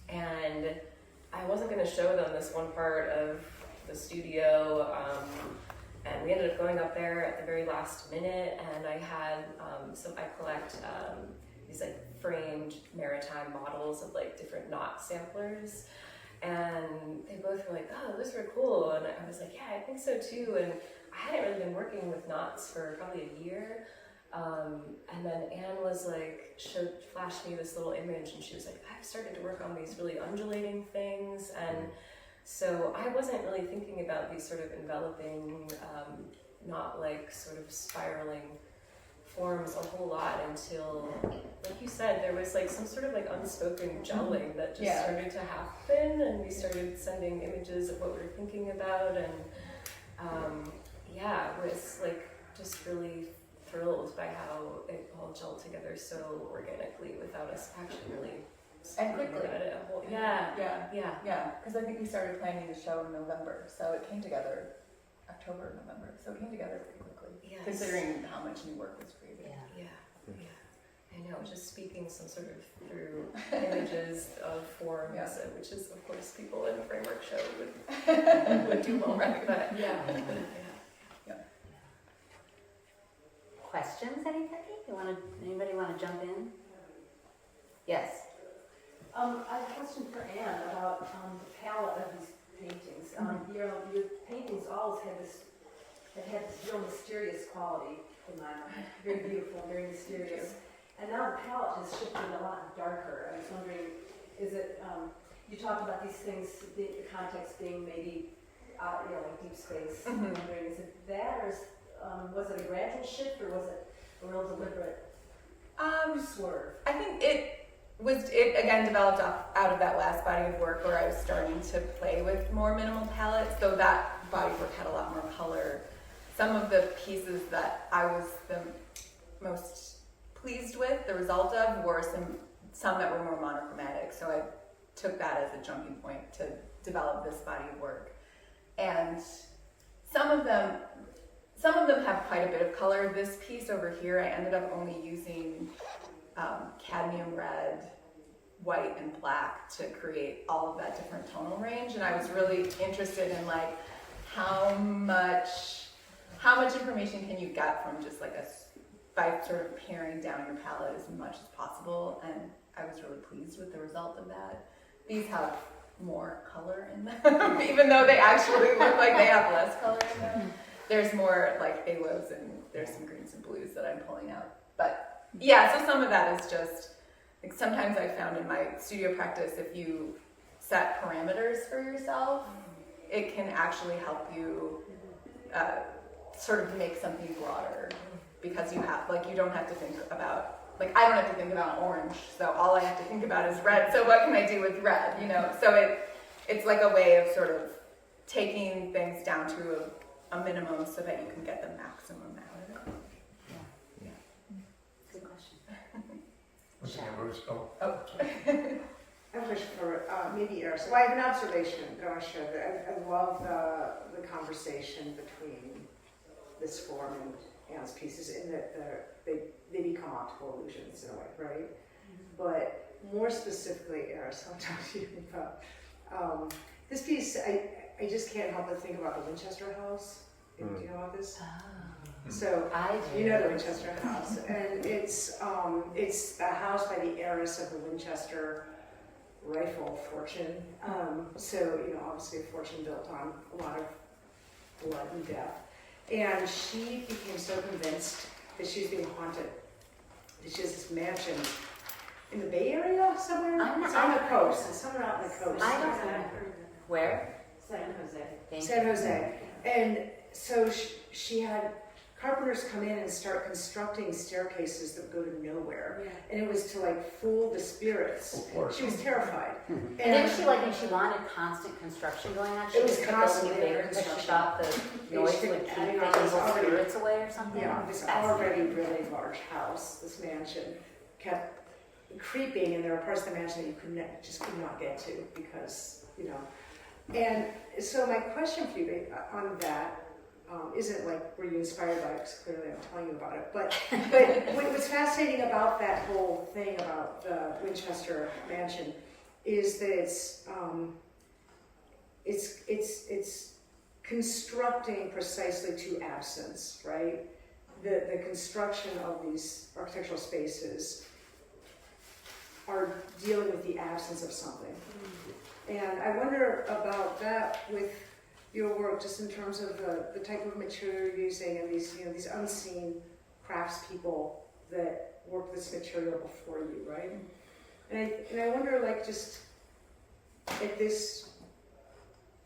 and I wasn't going to show them this one part of the studio, and we ended up going up there at the very last minute, and I had I collect these like framed maritime models of like different knot samplers, and they both were like, oh, those were cool, and I was like, yeah, I think so too, and I hadn't really been working with knots for probably a year. And then Anne was like, flashed me this little image, and she was like, I've started to work on these really undulating things, and so I wasn't really thinking about these sort of enveloping, not like sort of spiraling forms a whole lot until, like you said, there was like some sort of like unspoken gelling that just started to happen, and we started sending images of what we were thinking about, and yeah, it was like just really thrilled by how it all gelled together so organically without us actually really And quickly. about it. Yeah. Because I think we started planning the show in November, so it came together October, November, so it came together pretty quickly, Yes. considering how much new work was created. Yeah. I know, just speaking some sort of through images of forms, which is of course people in a framework show would do well, right? But yeah. questions, anybody? Anybody want to jump in? Yes. I have a question for Anne about the palette of these paintings. Your paintings always had this real mysterious quality in my mind. Very beautiful, very mysterious. And now the palette has shifted a lot darker. I was wondering, is it, you talked about these things, the context being maybe, like deep space. I'm wondering, is it that, or was it a gradual shift, or was it a real deliberate swerve? I think it again developed out of that last body of work where I was starting to play with more minimal palettes, so that body of work had a lot more color. Some of the pieces that I was the most pleased with the result of were some that were more monochromatic, so I took that as a jumping point to develop this body of work. And some of them have quite a bit of color. This piece over here, I ended up only using cadmium red, white, and black to create all of that different tonal range. And I was really interested in like how much information can you get from just like by sort of paring down your palette as much as possible. And I was really pleased with the result of that. These have more color in them, even though they actually look like they have less color in them. There's more like halos and there's some greens and blues that I'm pulling out. But yeah, so some of that is just, like sometimes I found in my studio practice, if you set parameters for yourself, it can actually help you sort of make something broader, because you don't have to think about, like I don't have to think about orange, so all I have to think about is red, so what can I do with red, So it's like a way of sort of taking things down to a minimum so that you can get the maximum out of it. Yeah. Good question. What's the number? I have a question for maybe Aris. So I have an observation that I want to share. That I love the conversation between this form and Anne's pieces, in that they become optical illusions in a way, right? But more specifically, Aris, I'll talk to you about this piece. I just can't help but think about the Winchester House. Do you know about this? So I do. You know the Winchester House, and it's a house by the heiress of the Winchester rifle fortune. So obviously a fortune built on a lot of blood and death. And she became so convinced that she was being haunted that she has this mansion in the Bay Area somewhere. It's on the coast. It's somewhere out on the coast. I don't know. Where? San Jose. San Jose. And so she had carpenters come in and start constructing staircases that would go to nowhere. Yeah. And it was to like fool the spirits. She was terrified. And then she wanted constant construction going on. She It was just kept constantly building it bigger because she thought the noise would keep adding the on this evil already- spirits away or something. Yeah, this already really large house, this mansion, kept creeping, and there were parts of the mansion that you could not get to because, And so my question for you on that isn't like, were you inspired by it? Because clearly I'm telling you about it. But what's fascinating about that whole thing about the Winchester mansion is that it's constructing precisely to absence, right? The construction of these architectural spaces are dealing with the absence of something. And I wonder about that with your work, just in terms of the type of material you're using and these unseen craftspeople that work this material before you, right? And I wonder, like, just at this,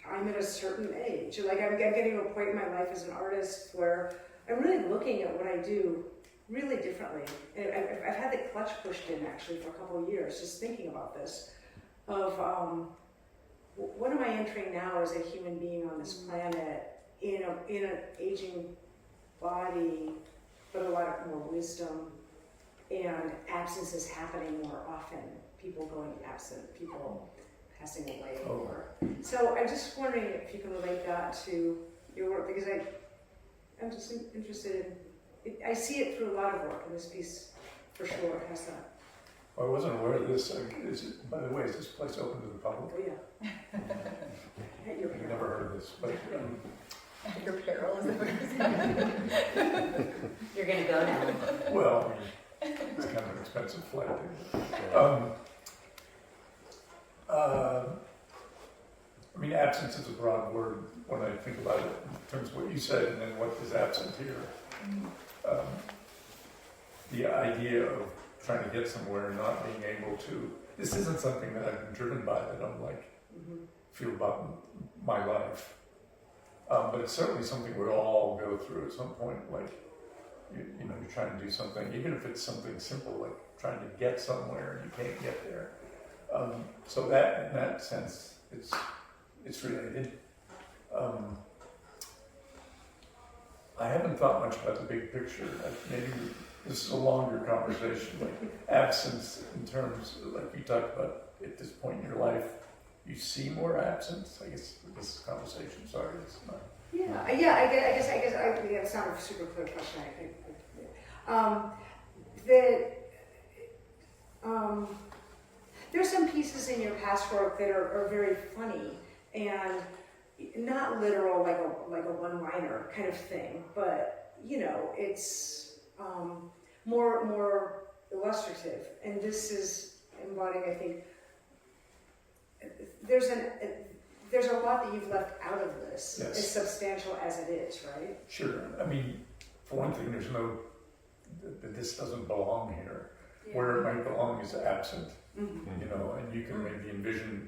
I'm at a certain age, like I'm getting to a point in my life as an artist where I'm really looking at what I do really differently. And I've had the clutch pushed in actually for a couple of years, just thinking about this, of what am I entering now as a human being on this planet in an aging body, but a lot more wisdom, and absence is happening more often. People going absent, people passing away more. So I'm just wondering if you can relate that to your work, because I'm just interested in, I see it through a lot of work, and this piece for sure has that. I wasn't aware of this. By the way, is this place open to the public? Oh yeah. I've never heard of this, but At your peril, is that what you're saying? You're gonna go now. Well, I mean, it's kind of an expensive flight. I mean, absence is a broad word when I think about it in terms of what you said and then what is absent here. The idea of trying to get somewhere and not being able to, this isn't something that I've been driven by, that I'm like, feel about my life. But it's certainly something we all go through at some point, like, you know, you're trying to do something, even if it's something simple, like trying to get somewhere and you can't get there. So that, in that sense, it's related. I haven't thought much about the big picture. Maybe this is a longer conversation, like absence in terms, like you talked about at this point in your life, you see more absence. I guess this conversation, sorry, it's not. Yeah, I guess that's not a super clear question. There's some pieces in your past work that are very funny and not literal, like a one-liner kind of thing, but you know, it's more illustrative. And this is embodying, I think, there's a lot that you've left out of this, Yes. as substantial as it is, right? Sure. I mean, for one thing, there's no, this doesn't belong here. Where it might belong is absent, you know, and you can maybe envision,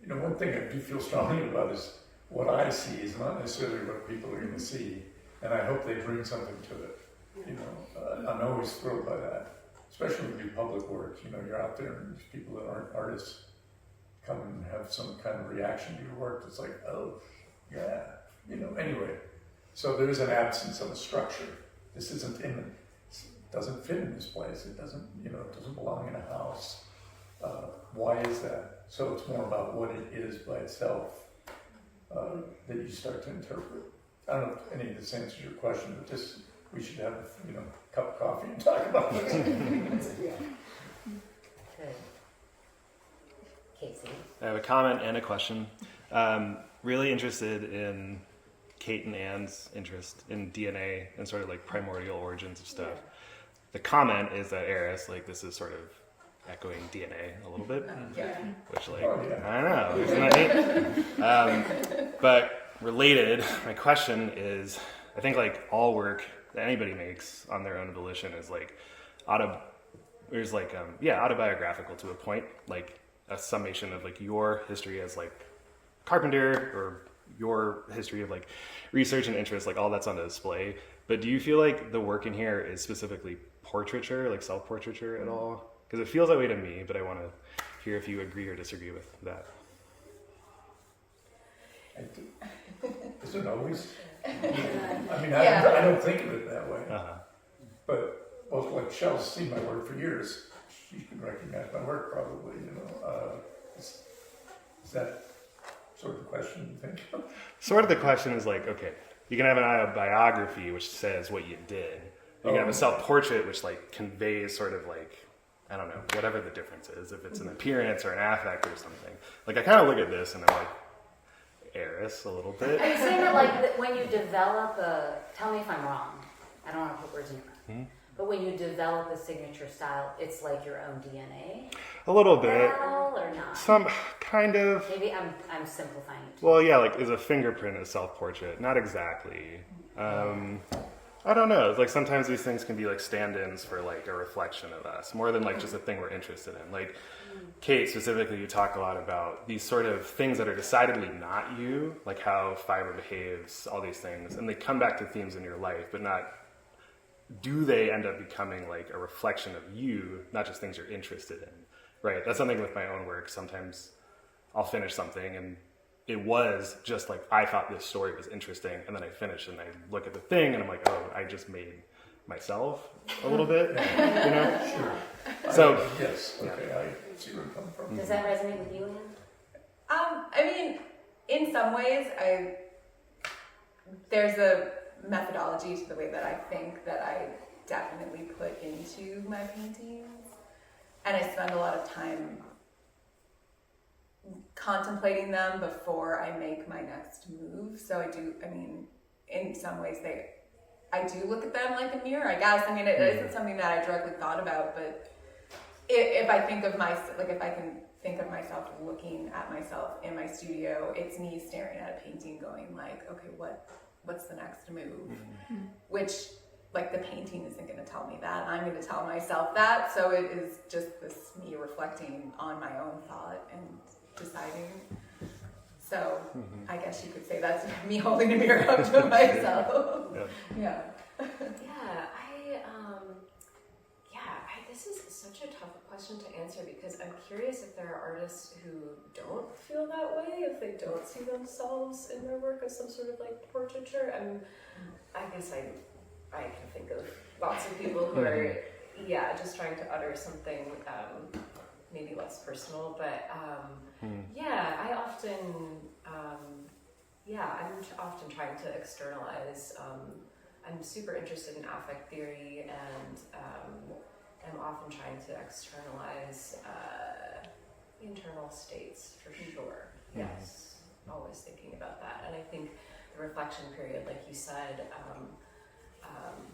you know, one thing I do feel strongly about is what I see is not necessarily what people are going to see, and I hope they bring something to it, you know. I'm always thrilled by that, especially when you do public work, you know, you're out there and there's people that aren't artists come and have some kind of reaction to your work that's like, oh, yeah, you know, anyway. So there is an absence of a structure. This isn't in, it doesn't fit in this place. It doesn't, you know, it doesn't belong in a house. Why is that? So it's more about what it is by itself that you start to interpret. I don't know if any of this answers your question, but this, we should have, you know, a cup of coffee and talk about this. Yeah. Good. Casey. I have a comment and a question. Really interested in Kate and Anne's interest in DNA and sort of like primordial origins of stuff. The comment is that Aris, like, this is sort of echoing DNA a little bit, which, like, I don't know, isn't that neat? But related, my question is, I think like all work that anybody makes on their own volition is like autobiographical to a point, like a summation of like your history as like carpenter or your history of like research and interest, like all that's on display. But do you feel like the work in here is specifically portraiture, like self-portraiture at all? Because it feels that way to me, but I want to hear if you agree or disagree with that. Is it always? I mean, I don't think of it that way. But, well, like Shell's seen my work for years. She can recognize my work probably, you know. Is that sort of the question you think? Sort of the question is like, okay, you can have an autobiography which says what you did. You can have a self-portrait which like conveys sort of like, I don't know, whatever the difference is, if it's an appearance or an affect or something. Like I kind of look at this and I'm like, Aris a little bit. Are you saying that like when you develop tell me if I'm wrong, I don't want to put words in your mouth, but when you develop a signature style, it's like your own DNA? A little bit. Well, or not? Some kind of. Maybe I'm simplifying it. Well, yeah, like is a fingerprint a self-portrait? Not exactly. I don't know. It's like sometimes these things can be like stand-ins for like a reflection of us, more than like just a thing we're interested in. Like Kate specifically, you talk a lot about these sort of things that are decidedly not you, like how fiber behaves, all these things, and they come back to themes in your life, but not, do they end up becoming like a reflection of you, not just things you're interested in, right? That's something with my own work. Sometimes I'll finish something and it was just like, I thought this story was interesting, and then I finish and I look at the thing and I'm like, oh, I just made myself a little bit, you know? Sure. So, yes, okay, I see where you're coming from. Does that resonate with you, Anne? I mean, in some ways, there's a methodology to the way that I think that I definitely put into my paintings, and I spend a lot of time contemplating them before I make my next move. So in some ways I do look at them like a mirror, I guess. I mean, it isn't something that I directly thought about, but if I think of if I can think of myself looking at myself in my studio, it's me staring at a painting going like, okay, what's the next move? Which, like, the painting isn't going to tell me that. I'm going to tell myself that. So it is just this me reflecting on my own thought and deciding. So I guess you could say that's me holding a mirror up to myself. Yeah. This is such a tough question to answer because I'm curious if there are artists who don't feel that way, if they don't see themselves in their work as some sort of like portraiture. I guess I can think of lots of people who are, just trying to utter something maybe less personal, but I often, I'm often trying to externalize. I'm super interested in affect theory and I'm often trying to externalize internal states for sure. Yes, always thinking about that. And I think the reflection period, like you said,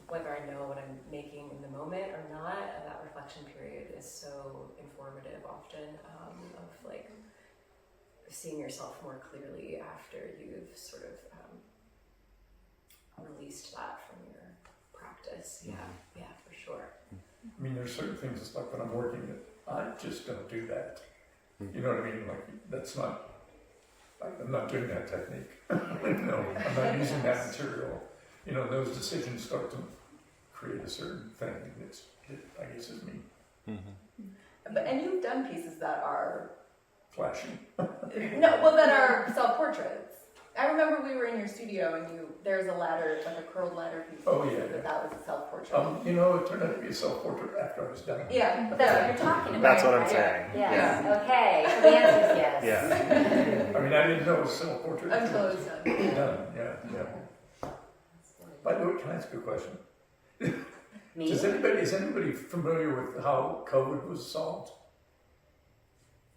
whether I know what I'm making in the moment or not, that reflection period is so informative often of like seeing yourself more clearly after you've sort of released that from your practice. Yeah, for sure. I mean, there's certain things, it's like when I'm working, I just don't do that. You know what I mean? Like, that's not, I'm not doing that technique. I'm not using that material. You know, those decisions start to create a certain thing. I guess it's me. And you've done pieces that are Flashy. that are self-portraits. I remember we were in your studio and there's a ladder, like a curled ladder piece. Oh, yeah. That was a self-portrait. It turned out to be a self-portrait after I was done. Yeah. But that's what you're talking about. That's what I'm right? saying. Yes. Okay. So the answer is yes. Yeah. I mean, I didn't know it was self-portrait. Until it was done. Done, yeah. By the way, can I ask you a question? Me? Is anybody familiar with how COVID was solved?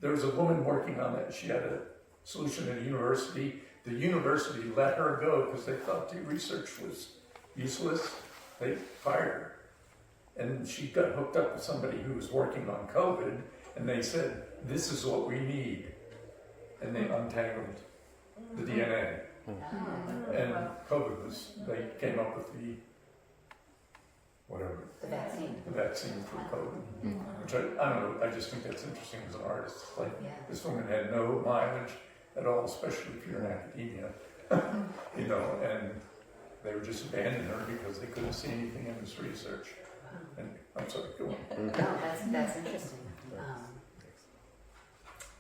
There was a woman working on it. She had a solution at a university. The university let her go because they thought the research was useless. They fired her. And she got hooked up with somebody who was working on COVID, and they said, this is what we need. And they untangled the DNA. And COVID they came up with the vaccine for COVID. Which I don't know, I just think that's interesting as an artist. Like, this woman had no mileage at all, especially if you're in academia, and they were just abandoning her because they couldn't see anything in this research. And I'm sorry, go on. No, that's interesting.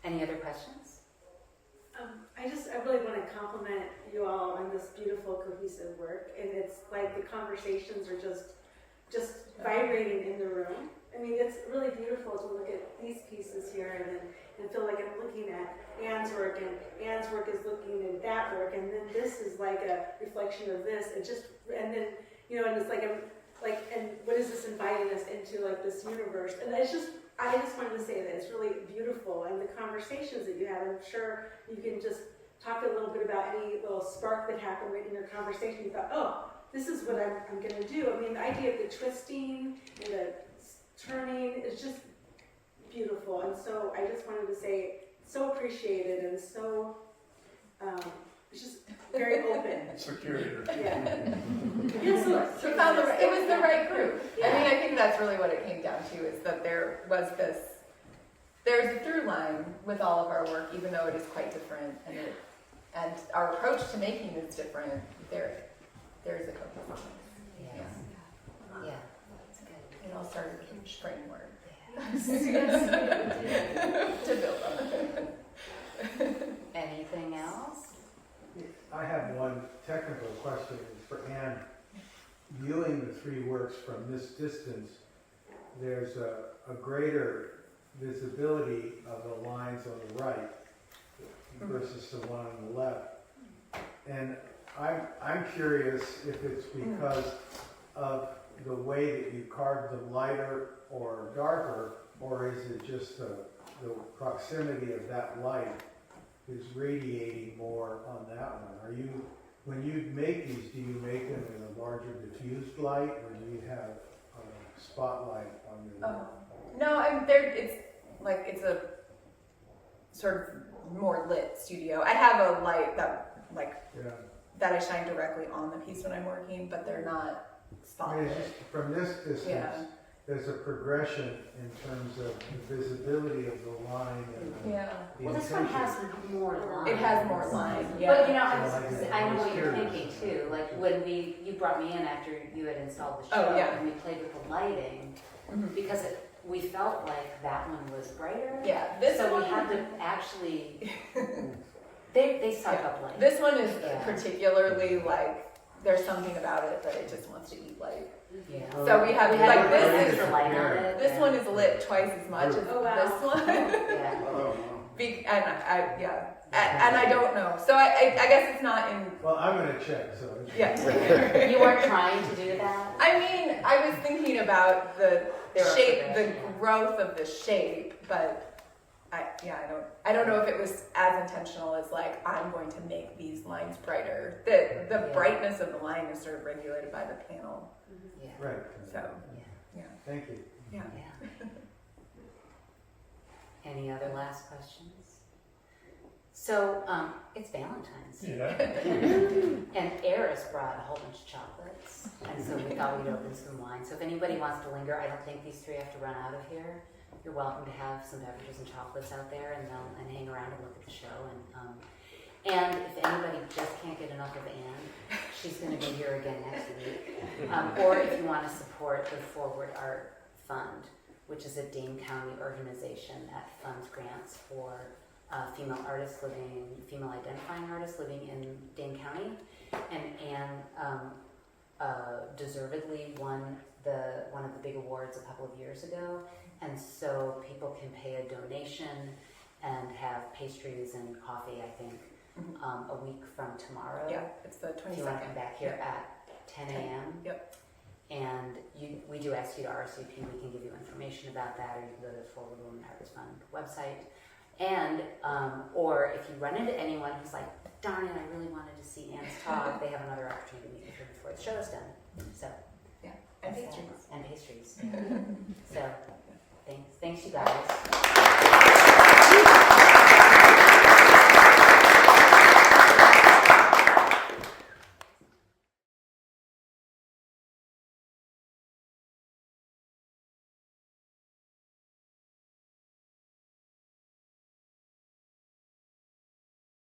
Any other questions? I really want to compliment you all on this beautiful, cohesive work, and it's like the conversations are just vibrating in the room. I mean, it's really beautiful to look at these pieces here and feel like I'm looking at Anne's work, and Anne's work is looking at that work, and then this is like a reflection of this, and then and it's and what is this inviting us into, like, this universe? And I just wanted to say that it's really beautiful, and the conversations that you had, I'm sure you can just talk a little bit about any little spark that happened right in your conversation. You thought, oh, this is what I'm going to do. I mean, the idea of the twisting and the turning is just beautiful, and so I just wanted to say, so appreciated and so it's just very open. Security. Yeah. So found it was the right group. I mean, I think that's really what it came down to, is that there's a through line with all of our work, even though it is quite different, and our approach to making is different. There's a cohesiveness. Yeah, that's good. It all started with a framework Yes. to build on. Anything else? I have one technical question for Anne. Viewing the three works from this distance, there's a greater visibility of the lines on the right versus the one on the left. And I'm curious if it's because of the way that you carved them lighter or darker, or is it just the proximity of that light is radiating more on that one? when you make these, do you make them in a larger diffused light, or do you have a spotlight on your work? No, it's a sort of more lit studio. I have a light that Yeah. that I shine directly on the piece when I'm working, but they're not I mean, spotlit. it's just from this distance, Yeah. there's a progression in terms of the visibility of the line and Yeah. the Well, this one intention. has more lines. It has more line, yeah. But you know, I know what you're thinking too. Like when you brought me in after you had installed the show, Oh, yeah. and we played with the lighting Mhm. because we felt like that one was brighter. Yeah, this So one, we had to actually. They suck up light. this one is Yeah. particularly like, there's something about it that it just wants to eat light. Yeah. So we have, We had like, to this put is, extra light on it. this one is lit twice as much as Oh, wow. this one. Yeah. And I don't know. So I guess it's not in, Well, I'm gonna check, so. yeah. You weren't trying to do that. I mean, I was thinking about the There are shape, the progression, yeah. growth of the shape, but I don't know if it was as intentional as like, I'm going to make these lines brighter. The Yeah. brightness of the line is sort of regulated by the panel. Yeah. Right. So, Yeah. Thank you. yeah. Yeah. Any other last questions? So, it's Valentine's Day. Yeah. And Aris brought a whole bunch of chocolates, and so we thought we'd open some wine. So if anybody wants to linger, I don't think these three have to run out of here. You're welcome to have some beverages and chocolates out there, and hang around and look at the show. And if anybody just can't get enough of Anne, she's going to be here again next week. Or if you want to support the Forward Art Fund, which is a Dane County organization that funds grants for female identifying artists living in Dane County. And Anne deservedly won one of the big awards a couple of years ago. And so people can pay a donation and have pastries and coffee, I think, a week from tomorrow. Yeah, it's the If you want to come 22nd. back here at 10 a.m. Yep. And we do ask you to RSVP. We can give you information about that, or you can go to the Forward Women Artists Fund website. And or if you run into anyone who's like, darn it, I really wanted to see Anne's talk, they have another opportunity to meet with her before the show is done. So And pastries. and pastries. So thanks you guys.